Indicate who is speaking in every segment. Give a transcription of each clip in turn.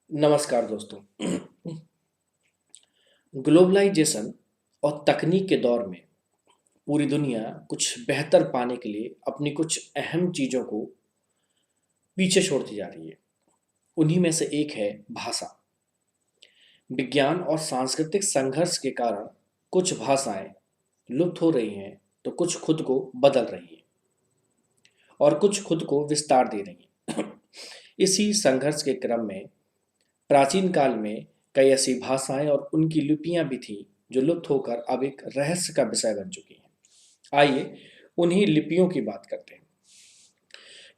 Speaker 1: नमस्कार दोस्तों। ग्लोबलाइजेशन और तकनीक के दौर में पूरी दुनिया कुछ बेहतर पाने के लिए अपनी कुछ अहम चीज़ों को पीछे छोड़ती जा रही है। उन्हीं में से एक है भाषा। विज्ञान और सांस्कृतिक संघर्ष के कारण कुछ भाषाएं लुप्त हो रही हैं, तो कुछ खुद को बदल रही हैं और कुछ खुद को विस्तार दे रही हैं। इसी संघर्ष के क्रम में प्राचीन काल में कई ऐसी भाषाएं और उनकी लिपियां भी थीं जो लुप्त होकर अब एक रहस्य का विषय बन चुकी हैं। आइए उन्हीं लिपियों की बात करते हैं।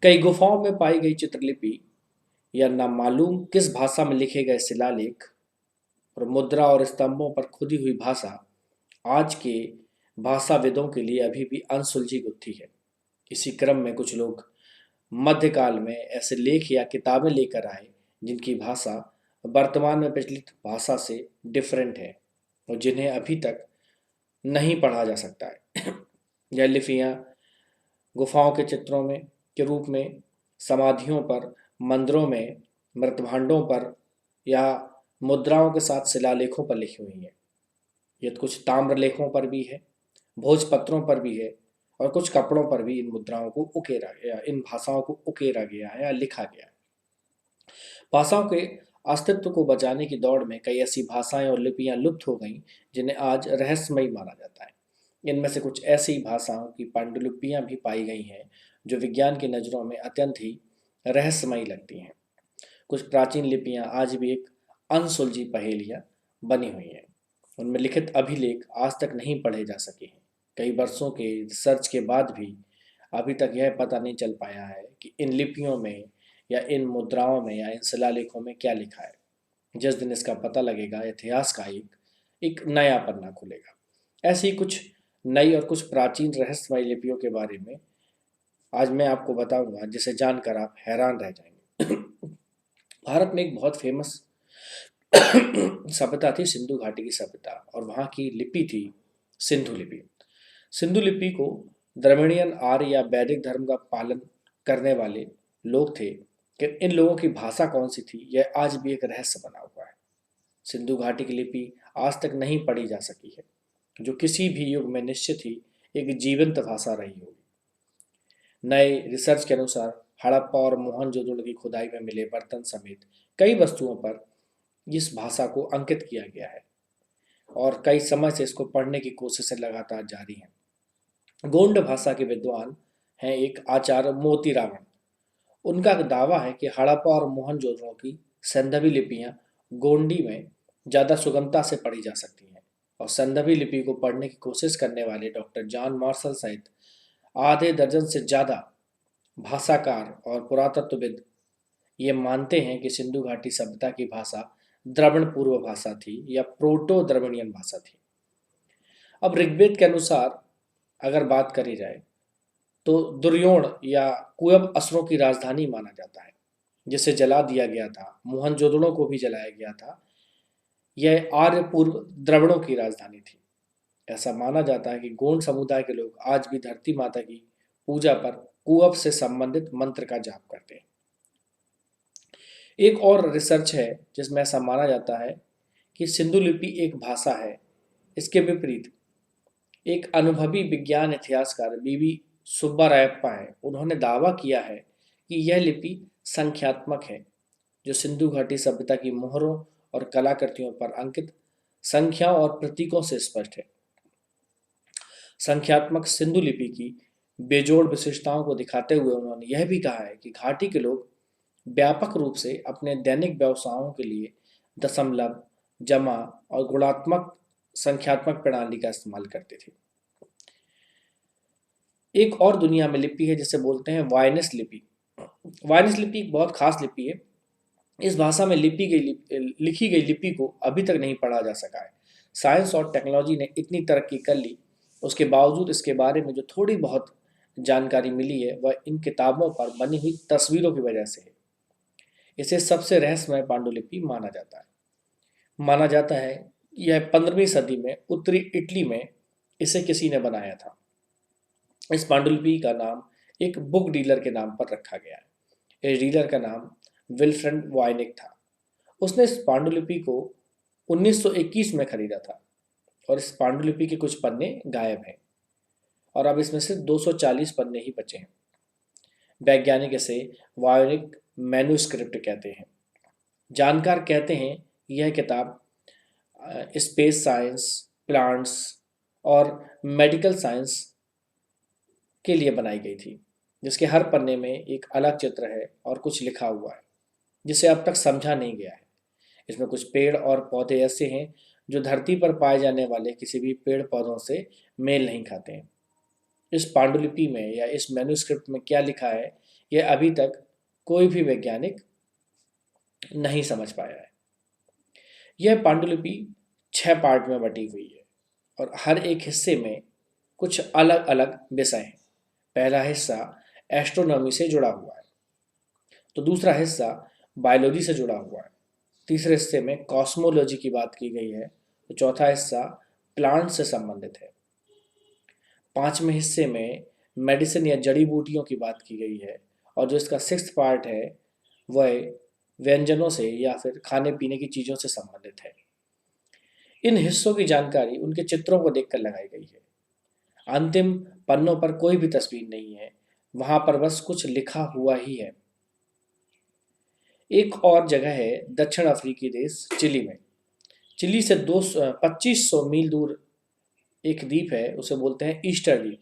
Speaker 1: कई गुफाओं में पाई गई चित्रलिपि या ना मालूम किस भाषा में लिखे गए शिलालेख और मुद्रा और स्तंभों पर खुदी हुई भाषा आज के भाषाविदों के लिए अभी भी अनसुलझी गुत्थी है। इसी क्रम में कुछ लोग मध्यकाल में ऐसे लेख या किताबें लेकर आए जिनकी भाषा वर्तमान में प्रचलित भाषा से डिफरेंट है और जिन्हें अभी तक नहीं पढ़ा जा सकता है। यह लिपियाँ गुफाओं के चित्रों में के रूप में, समाधियों पर, मंदिरों में, मृतभांडों पर या मुद्राओं के साथ शिलालेखों पर लिखी हुई है। ये कुछ ताम्र लेखों पर भी है, भोजपत्रों पर भी है और कुछ कपड़ों पर भी इन मुद्राओं को उकेरा गया, इन भाषाओं को उकेरा गया है या लिखा गया है। भाषाओं के अस्तित्व को बचाने की दौड़ में कई ऐसी भाषाएं और लिपियां लुप्त हो गईं जिन्हें आज रहस्यमयी माना जाता है। इनमें से कुछ ऐसी भाषाओं की पांडुलिपियां भी पाई गई हैं जो विज्ञान की नज़रों में अत्यंत ही रहस्यमयी लगती हैं। कुछ प्राचीन लिपियां आज भी एक अनसुलझी पहेलियां बनी हुई हैं। उनमें लिखित अभिलेख आज तक नहीं पढ़े जा सके हैं। कई वर्षों के रिसर्च के बाद भी अभी तक यह पता नहीं चल पाया है कि इन लिपियों में या इन मुद्राओं में या इन शिलालेखों में क्या लिखा है। जिस दिन इसका पता लगेगा, इतिहास का एक नया पन्ना खुलेगा। ऐसी ही कुछ नई और कुछ प्राचीन रहस्यमय लिपियों के बारे में आज मैं आपको बताऊंगा, जिसे जानकर आप हैरान रह जाएंगे। भारत में एक बहुत फेमस सभ्यता थी, सिंधु घाटी की सभ्यता, और वहाँ की लिपि थी सिंधु लिपि। सिंधु लिपि को द्रविड़ियन आर्य या वैदिक धर्म का पालन करने वाले लोग थे, कि इन लोगों की भाषा कौन सी थी यह आज भी एक रहस्य बना हुआ है। सिंधु घाटी की लिपि आज तक नहीं पढ़ी जा सकी है, जो किसी भी युग में निश्चित ही एक जीवंत भाषा रही होगी। नए रिसर्च के अनुसार हड़प्पा और मोहनजोदड़ो की खुदाई में मिले बर्तन समेत कई वस्तुओं पर इस भाषा को अंकित किया गया है और कई समय से इसको पढ़ने की कोशिशें लगातार जारी हैं। गोंड भाषा के विद्वान हैं एक आचार्य मोती रावण। उनका दावा है कि हड़प्पा और मोहनजोदड़ो की सैंधवी लिपियां गोंडी में ज़्यादा सुगमता से पढ़ी जा सकती हैं और सैंधवी लिपि को पढ़ने की कोशिश करने वाले डॉक्टर जॉन मार्शल सहित आधे दर्जन से ज़्यादा भाषाकार और पुरातत्वविद ये मानते हैं कि सिंधु घाटी सभ्यता की भाषा द्रविड़ पूर्व भाषा थी या प्रोटो द्रविड़ियन भाषा थी। अब ऋग्वेद के अनुसार अगर बात करी जाए तो दुर्योण या कुयब असुरों की राजधानी माना जाता है, जिसे जला दिया गया था। मोहनजोदड़ो को भी जलाया गया था। यह आर्य पूर्व द्रविड़ों की राजधानी थी। ऐसा माना जाता है कि गोंड समुदाय के लोग आज भी धरती माता की पूजा पर कुअब से संबंधित मंत्र का जाप करते हैं। एक और रिसर्च है जिसमें ऐसा माना जाता है कि सिंधु लिपि एक भाषा है। इसके विपरीत एक अनुभवी विज्ञान इतिहासकार बीवी सुब्बारायप्पा है। उन्होंने दावा किया है कि यह लिपि संख्यात्मक है, जो सिंधु घाटी सभ्यता की मोहरों और कलाकृतियों पर अंकित संख्याओं और प्रतीकों से स्पष्ट है। संख्यात्मक सिंधु लिपि की बेजोड़ विशेषताओं को दिखाते हुए उन्होंने यह भी कहा है कि घाटी के लोग व्यापक रूप से अपने दैनिक व्यवसायों के लिए दशमलव, जमा और गुणात्मक संख्यात्मक प्रणाली का इस्तेमाल करते थे। एक और दुनिया में लिपि है जिसे बोलते हैं वायनस लिपि। वायनस लिपि एक बहुत खास लिपि है। इस भाषा में लिखी गई लिपि को अभी तक नहीं पढ़ा जा सका है। साइंस और टेक्नोलॉजी ने इतनी तरक्की कर ली, उसके बावजूद इसके बारे में जो थोड़ी बहुत जानकारी मिली है वह इन किताबों पर बनी हुई तस्वीरों की वजह से है। इसे सबसे रहस्यमय पांडुलिपि माना जाता है। यह 15वीं सदी में उत्तरी इटली में इसे किसी ने बनाया था। इस पांडुलिपि का नाम एक बुक डीलर के नाम पर रखा गया है। इस डीलर का नाम विल्फ्रेड वायनिक था। उसने इस पांडुलिपि को 1921 में खरीदा था और इस पांडुलिपि के कुछ पन्ने गायब हैं और अब इसमें से 240 पन्ने ही बचे हैं। वैज्ञानिक इसे वायोनिक मैन्युस्क्रिप्ट कहते हैं। जानकार कहते हैं यह किताब स्पेस साइंस, प्लांट्स और मेडिकल साइंस के लिए बनाई गई थी, जिसके हर पन्ने में एक अलग चित्र है और कुछ लिखा हुआ है जिसे अब तक समझा नहीं गया है। इसमें कुछ पेड़ और पौधे ऐसे हैं जो धरती पर पाए जाने वाले किसी भी पेड़ पौधों से मेल नहीं खाते हैं। इस पांडुलिपि में या इस मैन्युस्क्रिप्ट में क्या लिखा है, यह अभी तक कोई भी वैज्ञानिक नहीं समझ पाया है। यह पांडुलिपि 6 पार्ट में बटी हुई है और हर एक हिस्से में कुछ अलग अलग विषय हैं। पहला हिस्सा एस्ट्रोनॉमी से जुड़ा हुआ है, तो दूसरा हिस्सा बायोलॉजी से जुड़ा हुआ है, तीसरे हिस्से में कॉस्मोलॉजी की बात की गई है, तो चौथा हिस्सा प्लांट से संबंधित है, पांचवें हिस्से में मेडिसिन या जड़ी बूटियों की बात की गई है और जो इसका 6th पार्ट है वह व्यंजनों से या फिर खाने पीने की चीज़ों से संबंधित है। इन हिस्सों की जानकारी उनके चित्रों को देखकर लगाई गई है। अंतिम पन्नों पर कोई भी तस्वीर नहीं है, वहां पर बस कुछ लिखा हुआ ही है। एक और जगह है दक्षिण अफ्रीकी देश चिली में। चिली से 2500 मील दूर एक द्वीप है, उसे बोलते हैं ईस्टर द्वीप।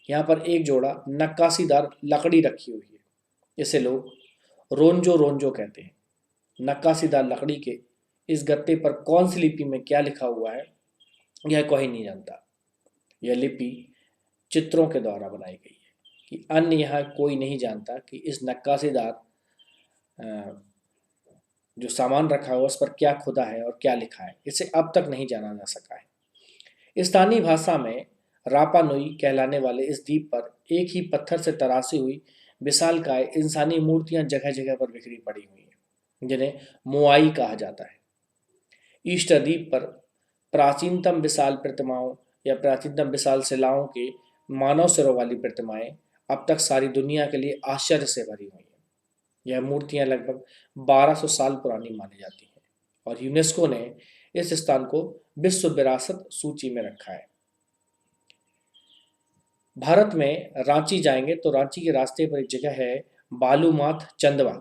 Speaker 1: यहाँ पर एक जोड़ा नक्काशीदार लकड़ी रखी हुई है, इसे लोग रोंजो रोंजो कहते हैं। नक्काशीदार लकड़ी के इस गत्ते पर कौन सी लिपि में क्या लिखा हुआ है यह कोई नहीं जानता। यह लिपि चित्रों के द्वारा बनाई गई है कि अन्य यहाँ कोई नहीं जानता कि इस नक्काशीदार जो सामान रखा हुआ उस पर क्या खुदा है और क्या लिखा है, इसे अब तक नहीं जाना जा सका है। स्थानीय भाषा में रापा नुई कहलाने वाले इस द्वीप पर एक ही पत्थर से तराशी हुई विशालकाय इंसानी मूर्तियां जगह जगह पर बिखरी पड़ी हुई हैं, जिन्हें मोआई कहा जाता है। ईस्टर द्वीप पर प्राचीनतम विशाल प्रतिमाओं या प्राचीनतम विशाल शिलाओं के मानव सिरों वाली प्रतिमाएं अब तक सारी दुनिया के लिए आश्चर्य से भरी हुई हैं। यह मूर्तियां लगभग 1200 साल पुरानी मानी जाती हैं और यूनेस्को ने इस स्थान को विश्व विरासत सूची में रखा है। भारत में रांची जाएंगे तो रांची के रास्ते पर एक जगह है बालूमाथ चंदवा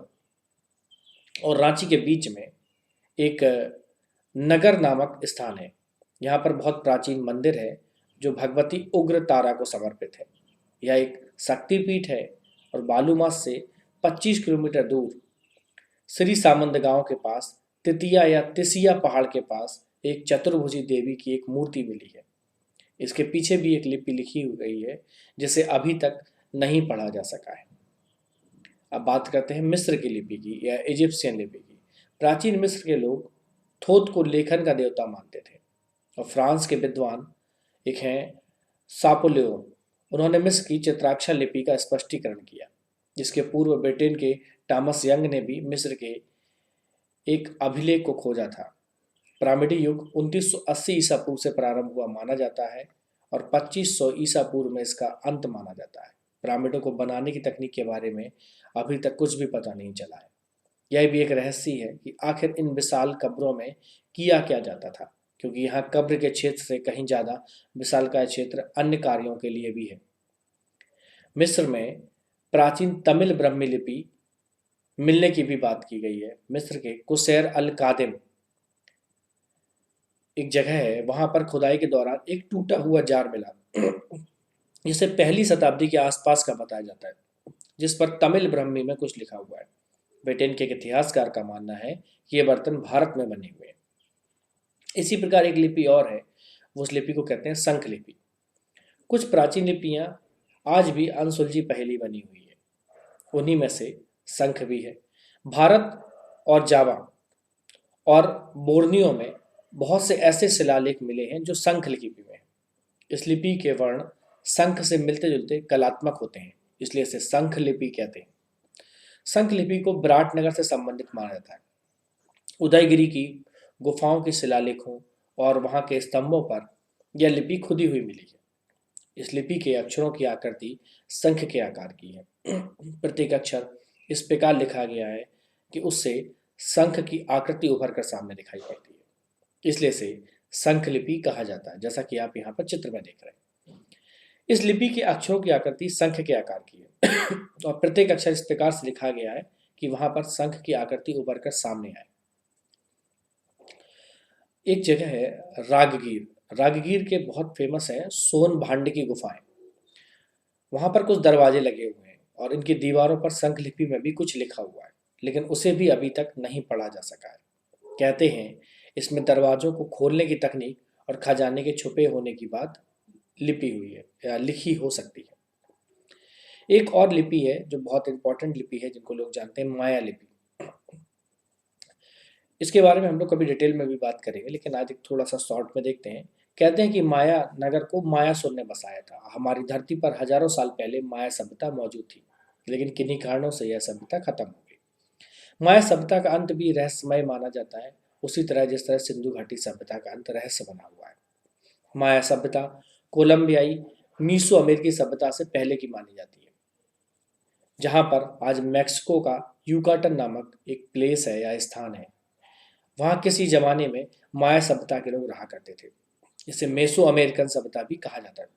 Speaker 1: और रांची के बीच में एक नगर नामक स्थान है। यहाँ पर बहुत प्राचीन मंदिर है जो भगवती उग्र तारा को समर्पित है। यह एक शक्तिपीठ है और बालूमाथ से 25 किलोमीटर दूर श्री सामंद गांव के पास तितिया या तिसिया पहाड़ के पास एक चतुर्भुजी देवी की एक मूर्ति मिली है। इसके पीछे भी एक लिपि लिखी गई है जिसे अभी तक नहीं पढ़ा जा सका है। अब बात करते हैं मिस्र की लिपि की या इजिप्शियन लिपि की। प्राचीन मिस्र के लोग थोथ को लेखन का देवता मानते थे और फ्रांस के विद्वान एक हैं सापोलियो, उन्होंने मिस्र की चित्राक्षर लिपि का स्पष्टीकरण किया, जिसके पूर्व ब्रिटेन के टॉमस यंग ने भी मिस्र के एक अभिलेख को खोजा था। पिरामिडी युग 2980 ईसा पूर्व से प्रारंभ हुआ माना जाता है और 2500 ईसा पूर्व में इसका अंत माना जाता है। पिरामिडों को बनाने की तकनीक के बारे में अभी तक कुछ भी पता नहीं चला है। यह भी एक रहस्य है कि आखिर इन विशाल कब्रों में किया क्या जाता था, क्योंकि यहाँ कब्र के क्षेत्र से कहीं ज़्यादा विशालकाय क्षेत्र अन्य कार्यों के लिए भी है। मिस्र में प्राचीन तमिल ब्राह्मी लिपि मिलने की भी बात की गई है। मिस्र के कुसैर अल कादिम एक जगह है, वहां पर खुदाई के दौरान एक टूटा हुआ जार मिला जिसे पहली शताब्दी के आसपास का बताया जाता है, जिस पर तमिल ब्राह्मी में कुछ लिखा हुआ है। ब्रिटेन के एक इतिहासकार का मानना है कि ये बर्तन भारत में बने हुए हैं। इसी प्रकार एक लिपि और है, उस लिपि को कहते हैं शंख लिपि। कुछ प्राचीन लिपियां आज भी अनसुलझी पहेली बनी हुई है, उन्हीं में से शंख भी है। भारत और जावा और बोर्नियो में बहुत से ऐसे शिलालेख मिले हैं जो शंख लिपि में हैं। इस लिपि के वर्ण शंख से मिलते जुलते कलात्मक होते हैं, इसलिए इसे शंख लिपि कहते हैं। शंख लिपि को विराटनगर से संबंधित माना जाता है। उदयगिरी की गुफाओं के शिलालेखों और वहां के स्तंभों पर यह लिपि खुदी हुई मिली है। इस लिपि के अक्षरों की आकृति शंख के आकार की है। प्रत्येक अक्षर इस प्रकार लिखा गया है कि उससे शंख की आकृति उभर कर सामने दिखाई पड़ती है, इसलिए इसे शंख लिपि कहा जाता है, जैसा कि आप यहाँ पर चित्र में देख रहे हैं। इस लिपि के अक्षरों की आकृति शंख के आकार की है और प्रत्येक अक्षर इस प्रकार से लिखा गया है कि वहां पर शंख की आकृति उभर कर सामने आए। एक जगह है रागगीर। रागगीर के बहुत फेमस है सोन भांड की गुफाएं। वहां पर कुछ दरवाजे लगे हुए हैं और इनकी दीवारों पर शंख लिपि में भी कुछ लिखा हुआ है, लेकिन उसे भी अभी तक नहीं पढ़ा जा सका है। कहते हैं इसमें दरवाजों को खोलने की तकनीक और खजाने के छुपे होने की बात लिपि हुई है या लिखी हो सकती है। एक और लिपि है जो बहुत इंपॉर्टेंट लिपि है, जिनको लोग जानते हैं, माया लिपि। इसके बारे में हम लोग कभी डिटेल में भी बात करेंगे, लेकिन आज एक थोड़ा सा शॉर्ट में देखते हैं। कहते हैं कि माया नगर को मायासुर ने बसाया था। हमारी धरती पर हजारों साल पहले माया सभ्यता मौजूद थी, लेकिन किन्हीं कारणों से यह सभ्यता खत्म हो गई। माया सभ्यता का अंत भी रहस्यमय माना जाता है, उसी तरह जिस तरह सिंधु घाटी सभ्यता का अंत रहस्य बना हुआ है। माया सभ्यता कोलंबियाई मीसो अमेरिकी सभ्यता से पहले की मानी जाती है, जहां पर आज मैक्सिको का यूकाटन नामक एक प्लेस है या स्थान है। वहां किसी जमाने में माया सभ्यता के लोग रहा करते थे। इसे मेसो अमेरिकन सभ्यता भी कहा जाता है।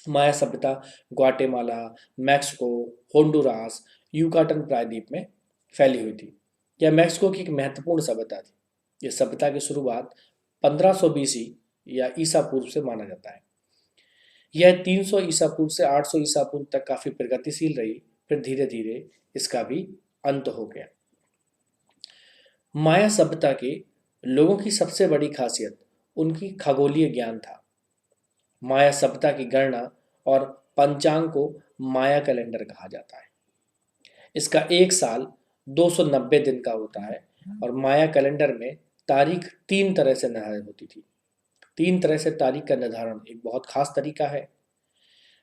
Speaker 1: माया सभ्यता ग्वाटेमाला, मैक्सिको, होंडुरास, यूकाटन प्रायद्वीप में फैली हुई थी। यह मैक्सिको की एक महत्वपूर्ण सभ्यता थी। इस सभ्यता की शुरुआत 1500 बीसी या ईसा पूर्व से माना जाता है। यह 300 ईसा पूर्व से 800 ईसा पूर्व तक काफी प्रगतिशील रही, फिर धीरे धीरे इसका भी अंत हो गया। माया सभ्यता के लोगों की सबसे बड़ी खासियत उनकी खगोलीय ज्ञान था। माया सभ्यता की गणना और पंचांग को माया कैलेंडर कहा जाता है। इसका एक साल 290 दिन का होता है और माया कैलेंडर में तारीख 3 तरह से निर्धारित होती थी। 3 तरह से तारीख का निर्धारण एक बहुत खास तरीका है।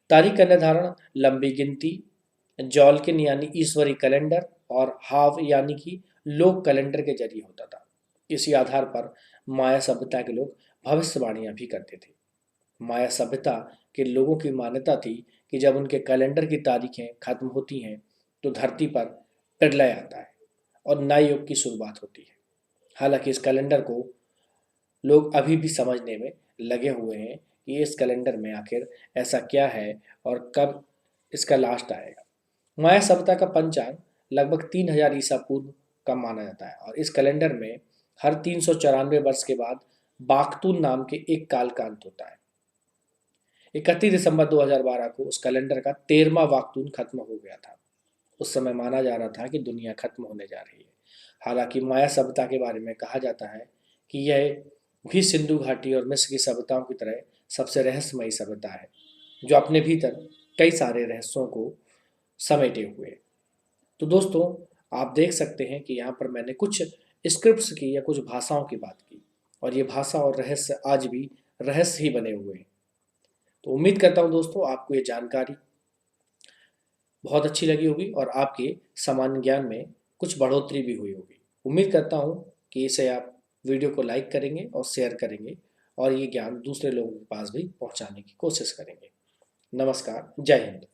Speaker 1: तारीख का निर्धारण लंबी गिनती, जॉलकिन यानी ईश्वरी कैलेंडर और हाव यानी कि लोक कैलेंडर के जरिए होता था। इसी आधार पर माया सभ्यता के लोग भविष्यवाणियां भी करते थे। माया सभ्यता के लोगों की मान्यता थी कि जब उनके कैलेंडर की तारीखें खत्म होती हैं तो धरती पर प्रलय आता है और नए युग की शुरुआत होती है। हालांकि इस कैलेंडर को लोग अभी भी समझने में लगे हुए हैं कि इस कैलेंडर में आखिर ऐसा क्या है और कब इसका लास्ट आएगा। माया सभ्यता का पंचांग लगभग 3000 ईसा पूर्व का माना जाता है और इस कैलेंडर में हर 394 वर्ष के बाद बाख्तून नाम के एक काल का अंत होता है। 31 दिसंबर 2012 को उस कैलेंडर का 13वां वाक्तून खत्म हो गया था। उस समय माना जा रहा था कि दुनिया खत्म होने जा रही है। हालांकि माया सभ्यता के बारे में कहा जाता है कि यह भी सिंधु घाटी और मिस्र की सभ्यताओं की तरह सबसे रहस्यमयी सभ्यता है, जो अपने भीतर कई सारे रहस्यों को समेटे हुए। तो दोस्तों, आप देख सकते हैं कि यहाँ पर मैंने कुछ स्क्रिप्ट्स की या कुछ भाषाओं की बात की, और ये भाषा और रहस्य आज भी रहस्य ही बने हुए हैं। तो उम्मीद करता हूँ दोस्तों, आपको ये जानकारी बहुत अच्छी लगी होगी और आपके सामान्य ज्ञान में कुछ बढ़ोतरी भी हुई होगी। उम्मीद करता हूँ कि इसे आप वीडियो को लाइक करेंगे और शेयर करेंगे और ये ज्ञान दूसरे लोगों के पास भी पहुँचाने की कोशिश करेंगे। नमस्कार, जय हिंद।